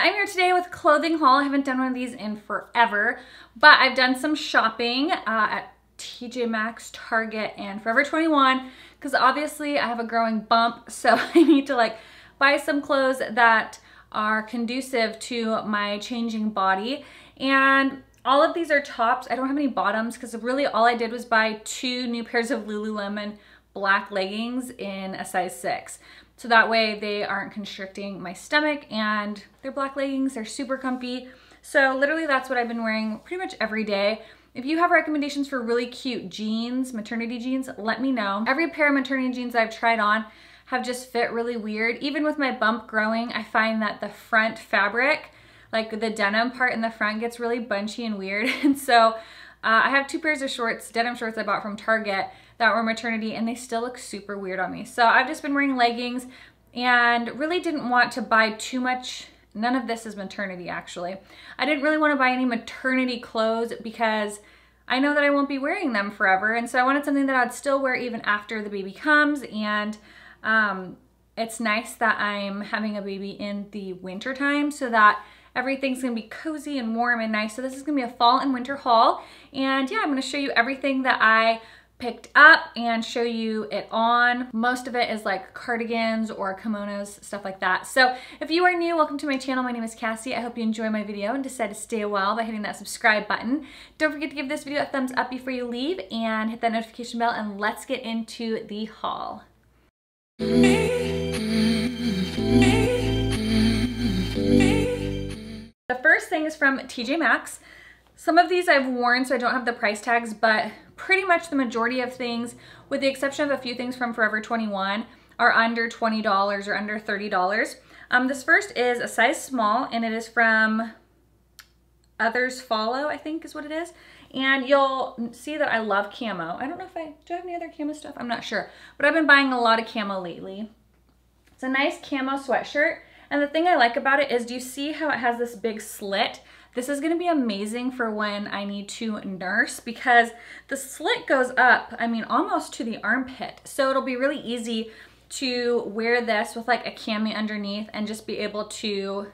I'm here today with a clothing haul. I haven't done one of these in forever, but I've done some shopping at TJ Maxx, Target, and Forever 21 because obviously I have a growing bump, so I need to like buy some clothes that are conducive to my changing body. And all of these are tops. I don't have any bottoms because really all I did was buy 2 new pairs of Lululemon black leggings in a size 6. So that way they aren't constricting my stomach, and they're black leggings, they're super comfy. So literally that's what I've been wearing pretty much every day. If you have recommendations for really cute jeans, maternity jeans, let me know. Every pair of maternity jeans I've tried on have just fit really weird. Even with my bump growing, I find that the front fabric, like the denim part in the front, gets really bunchy and weird. And so I have 2 pairs of shorts, denim shorts I bought from Target that were maternity, and they still look super weird on me. So I've just been wearing leggings and really didn't want to buy too much. None of this is maternity, actually. I didn't really want to buy any maternity clothes because I know that I won't be wearing them forever. And so I wanted something that I'd still wear even after the baby comes. And it's nice that I'm having a baby in the winter time so that everything's gonna be cozy and warm and nice. So this is gonna be a fall and winter haul. And yeah, I'm gonna show you everything that I picked up and show you it on. Most of it is like cardigans or kimonos, stuff like that. So if you are new, welcome to my channel. My name is Cassie. I hope you enjoy my video and decide to stay a while by hitting that subscribe button. Don't forget to give this video a thumbs up before you leave and hit that notification bell, and let's get into the haul. The first thing is from TJ Maxx. Some of these I've worn, so I don't have the price tags, but pretty much the majority of things, with the exception of a few things from Forever 21, are under $20 or under $30. This first is a size small, and it is from Others Follow, I think is what it is. And you'll see that I love camo. I don't know if do I have any other camo stuff? I'm not sure, but I've been buying a lot of camo lately. It's a nice camo sweatshirt, and the thing I like about it is, do you see how it has this big slit? This is gonna be amazing for when I need to nurse because the slit goes up, I mean, almost to the armpit. So it'll be really easy to wear this with like a cami underneath and just be able to,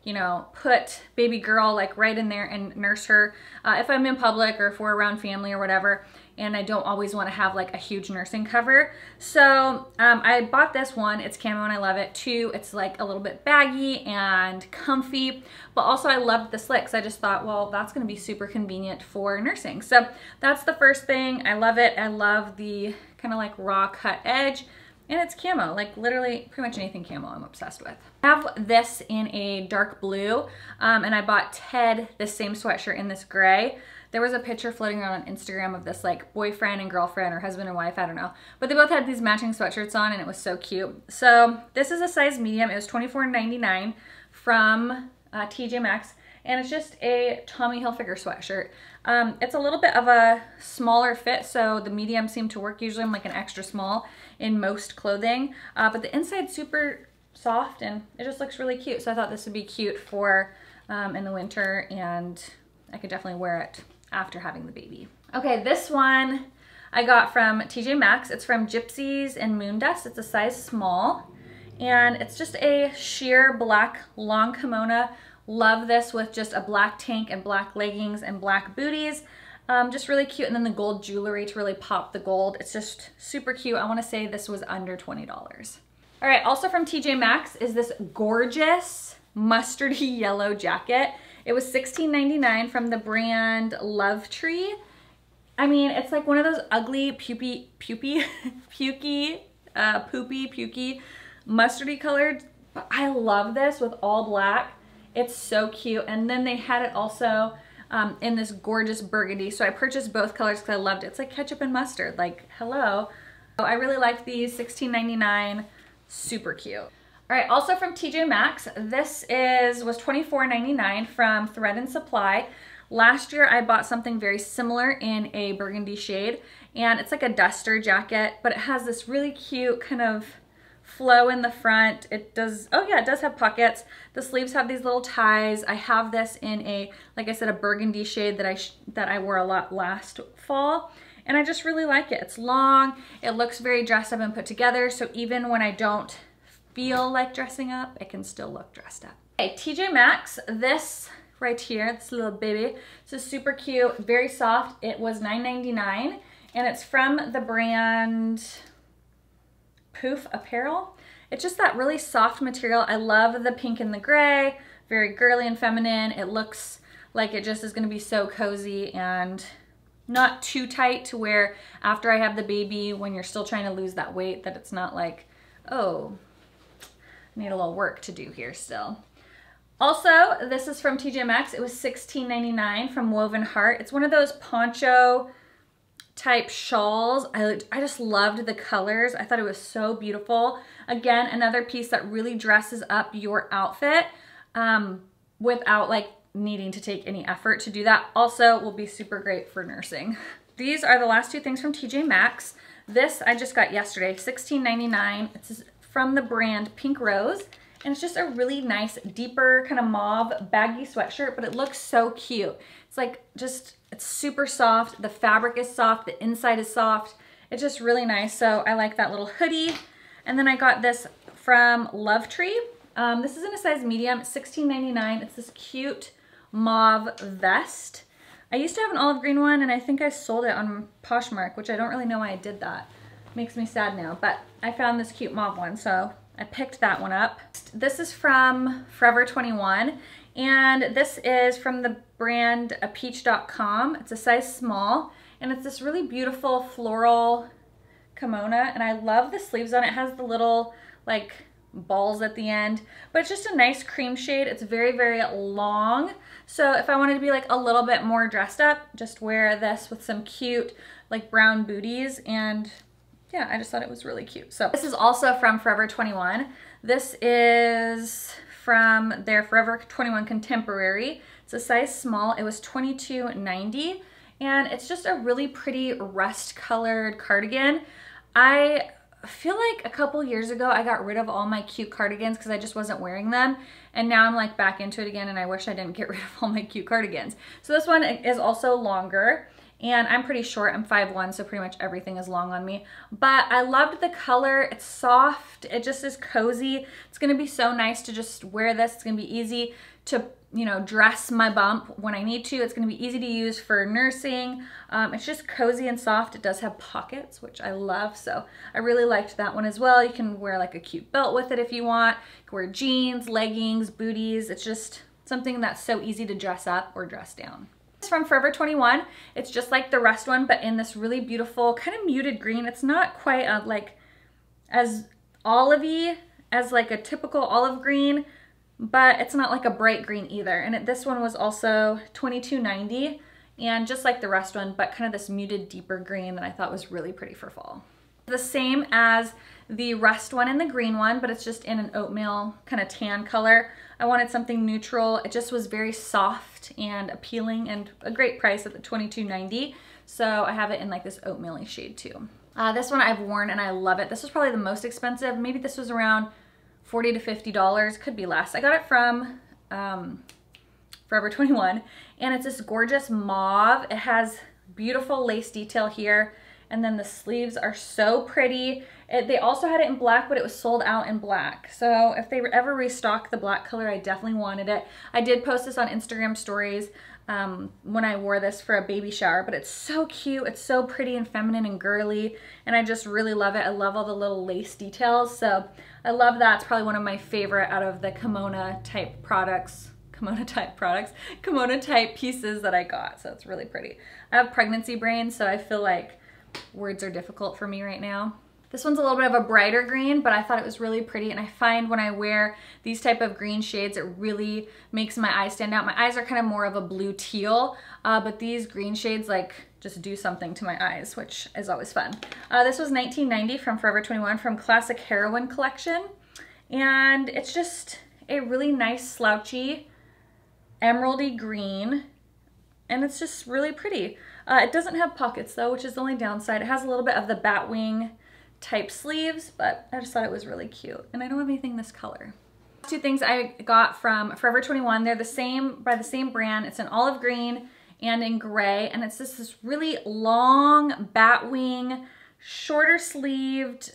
you know, put baby girl like right in there and nurse her if I'm in public or if we're around family or whatever, and I don't always want to have like a huge nursing cover. So I bought this. 1, it's camo and I love it. 2, it's like a little bit baggy and comfy, but also I loved the slit because I just thought, well, that's going to be super convenient for nursing. So that's the first thing. I love it. I love the kind of like raw cut edge. And it's camo, like literally pretty much anything camo I'm obsessed with. I have this in a dark blue, and I bought Ted this same sweatshirt in this gray. There was a picture floating around on Instagram of this like boyfriend and girlfriend or husband and wife, I don't know. But they both had these matching sweatshirts on, and it was so cute. So this is a size medium. It was $24.99 from TJ Maxx. And it's just a Tommy Hilfiger sweatshirt. It's a little bit of a smaller fit, so the medium seemed to work. Usually I'm like an extra small in most clothing, but the inside's super soft and it just looks really cute. So I thought this would be cute for in the winter, and I could definitely wear it after having the baby. Okay, this one I got from TJ Maxx. It's from Gypsies and Moondust. It's a size small, and it's just a sheer black long kimono. Love this with just a black tank and black leggings and black booties. Just really cute. And then the gold jewelry to really pop the gold. It's just super cute. I want to say this was under $20. All right, also from TJ Maxx is this gorgeous mustardy yellow jacket. It was $16.99 from the brand Love Tree. I mean, it's like one of those ugly poopy mustardy colored, but I love this with all black. It's so cute. And then they had it also in this gorgeous burgundy. So I purchased both colors because I loved it. It's like ketchup and mustard, like hello. So I really liked these, $16.99, super cute. All right, also from TJ Maxx, this was $24.99 from Thread and Supply. Last year I bought something very similar in a burgundy shade, and it's like a duster jacket, but it has this really cute kind of flow in the front. It does, oh yeah, it does have pockets. The sleeves have these little ties. I have this in a, like I said, a burgundy shade that I wore a lot last fall, and I just really like it. It's long, it looks very dressed up and put together, so even when I don't feel like dressing up, it can still look dressed up. Okay, TJ Maxx, this right here, this little baby, this is super cute, very soft. It was $9.99 and it's from the brand Poof Apparel. It's just that really soft material. I love the pink and the gray, very girly and feminine. It looks like it just is gonna be so cozy and not too tight to where after I have the baby, when you're still trying to lose that weight, that it's not like, oh, I need a little work to do here still. Also, this is from TJ Maxx. It was $16.99 from Woven Heart. It's one of those poncho type shawls. I just loved the colors. I thought it was so beautiful. Again, another piece that really dresses up your outfit without like needing to take any effort to do that. Also will be super great for nursing. These are the last two things from TJ Maxx. This I just got yesterday, $16.99. It's from the brand Pink Rose. And it's just a really nice, deeper kind of mauve baggy sweatshirt, but it looks so cute. It's like just, it's super soft. The fabric is soft, the inside is soft. It's just really nice. So I like that little hoodie. And then I got this from Lovetree. This is in a size medium, it's $16.99. It's this cute mauve vest. I used to have an olive green one and I think I sold it on Poshmark, which I don't really know why I did that. Makes me sad now, but I found this cute mauve one, so I picked that one up. This is from FOREVER21, and this is from the brand peach.com. It's a size small, and it's this really beautiful floral Kimona, and I love the sleeves on it. It has the little like balls at the end, but it's just a nice cream shade. It's very, very long. So if I wanted to be like a little bit more dressed up, just wear this with some cute like brown booties, and yeah, I just thought it was really cute. So this is also from FOREVER21. This is from their FOREVER21 Contemporary. It's a size small. It was $22.90, and it's just a really pretty rust colored cardigan. I feel like a couple years ago I got rid of all my cute cardigans because I just wasn't wearing them, and now I'm like back into it again, and I wish I didn't get rid of all my cute cardigans. So this one is also longer. And I'm pretty short, I'm 5'1", so pretty much everything is long on me. But I loved the color, it's soft, it just is cozy. It's gonna be so nice to just wear this. It's gonna be easy to, you know, dress my bump when I need to. It's gonna be easy to use for nursing. It's just cozy and soft. It does have pockets, which I love, so I really liked that one as well. You can wear like a cute belt with it if you want. You can wear jeans, leggings, booties. It's just something that's so easy to dress up or dress down. From FOREVER21. It's just like the rest one, but in this really beautiful kind of muted green. It's not quite like as olivey as like a typical olive green, but it's not like a bright green either. And this one was also $22.90, and just like the rest one, but kind of this muted deeper green that I thought was really pretty for fall. The same as the rest one and the green one, but it's just in an oatmeal kind of tan color. I wanted something neutral. It just was very soft and appealing, and a great price at the $22.90. So I have it in like this oatmeal-y shade too. This one I've worn and I love it. This was probably the most expensive. Maybe this was around $40 to $50, could be less. I got it from FOREVER21, and it's this gorgeous mauve. It has beautiful lace detail here, and then the sleeves are so pretty. They also had it in black, but it was sold out in black. So if they ever restock the black color, I definitely wanted it. I did post this on Instagram stories when I wore this for a baby shower, but it's so cute. It's so pretty and feminine and girly, and I just really love it. I love all the little lace details. So I love that. It's probably one of my favorite out of the Kimona type products. Kimona type pieces that I got. So it's really pretty. I have pregnancy brain, so I feel like words are difficult for me right now. This one's a little bit of a brighter green, but I thought it was really pretty, and I find when I wear these type of green shades, it really makes my eyes stand out. My eyes are kind of more of a blue teal, but these green shades like just do something to my eyes, which is always fun. This was $19.90 from FOREVER21 from Classic Heroine Collection, and it's just a really nice slouchy emeraldy green, and it's just really pretty. It doesn't have pockets though, which is the only downside. It has a little bit of the batwing type sleeves, but I just thought it was really cute, and I don't have anything this color. Two things I got from FOREVER21. They're the same, by the same brand. It's in olive green and in gray, and it's just this really long batwing, shorter sleeved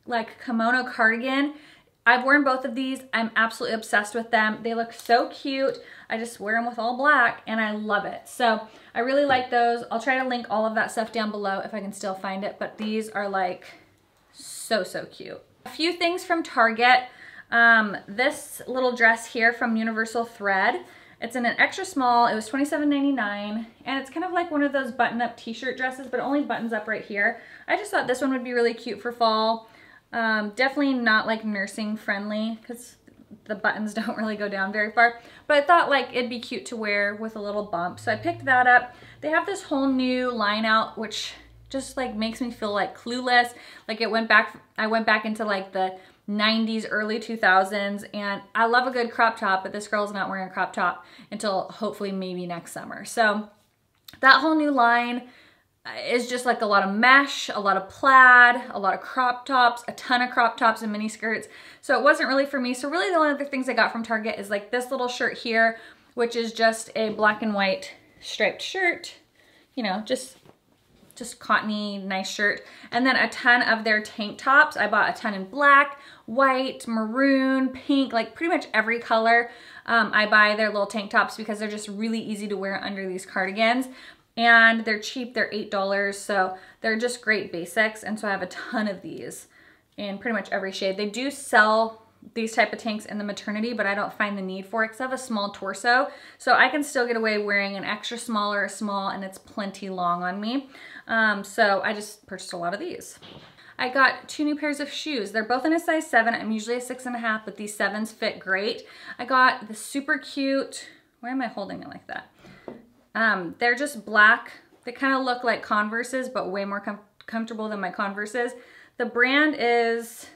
like kimono cardigan. I've worn both of these. I'm absolutely obsessed with them. They look so cute. I just wear them with all black and I love it. So I really like those. I'll try to link all of that stuff down below if I can still find it, but these are like so, so cute. A few things from Target. This little dress here from Universal Thread. It's in an extra small. It was $27.99, and it's kind of like one of those button-up t-shirt dresses, but it only buttons up right here. I just thought this one would be really cute for fall. Definitely not like nursing friendly because the buttons don't really go down very far, but I thought like it'd be cute to wear with a little bump. So I picked that up. They have this whole new line out, which just like makes me feel like clueless. Like I went back into like the 90s, early 2000s, and I love a good crop top, but this girl's not wearing a crop top until hopefully maybe next summer. So that whole new line is just like a lot of mesh, a lot of plaid, a lot of crop tops, a ton of crop tops and mini skirts. So it wasn't really for me. So really the only other things I got from Target is like this little shirt here, which is just a black and white striped shirt, you know, just cottony, nice shirt. And then a ton of their tank tops. I bought a ton in black, white, maroon, pink, like pretty much every color. I buy their little tank tops because they're just really easy to wear under these cardigans. And they're cheap, they're $8, so they're just great basics. And so I have a ton of these in pretty much every shade. They do sell these type of tanks in the maternity, but I don't find the need for it because I have a small torso. So I can still get away wearing an extra small or a small, and it's plenty long on me. So I just purchased a lot of these. I got 2 new pairs of shoes. They're both in a size 7. I'm usually a 6.5, but these 7s fit great. I got the super cute, why am I holding it like that? They're just black. They kind of look like Converses, but way more comfortable than my Converses. The brand is,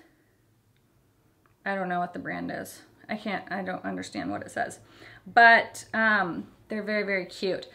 I don't know what the brand is. I don't understand what it says. But they're very, very cute.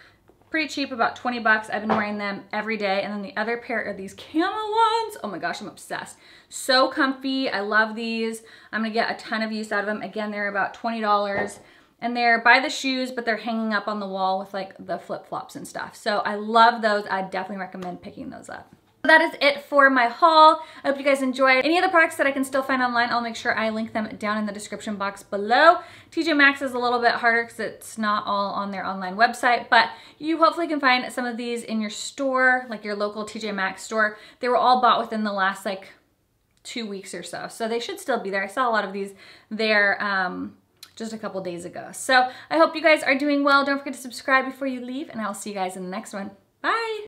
Pretty cheap, about 20 bucks. I've been wearing them every day. And then the other pair are these camo ones. Oh my gosh, I'm obsessed. So comfy. I love these. I'm gonna get a ton of use out of them. Again, they're about $20. And they're by the shoes, but they're hanging up on the wall with like the flip-flops and stuff. So I love those. I definitely recommend picking those up. That is it for my haul. I hope you guys enjoyed. Any of the products that I can still find online, I'll make sure I link them down in the description box below. TJ Maxx is a little bit harder because it's not all on their online website, but you hopefully can find some of these in your store, like your local TJ Maxx store. They were all bought within the last like 2 weeks or so, so they should still be there. I saw a lot of these there just a couple days ago. So I hope you guys are doing well. Don't forget to subscribe before you leave, and I'll see you guys in the next one. Bye!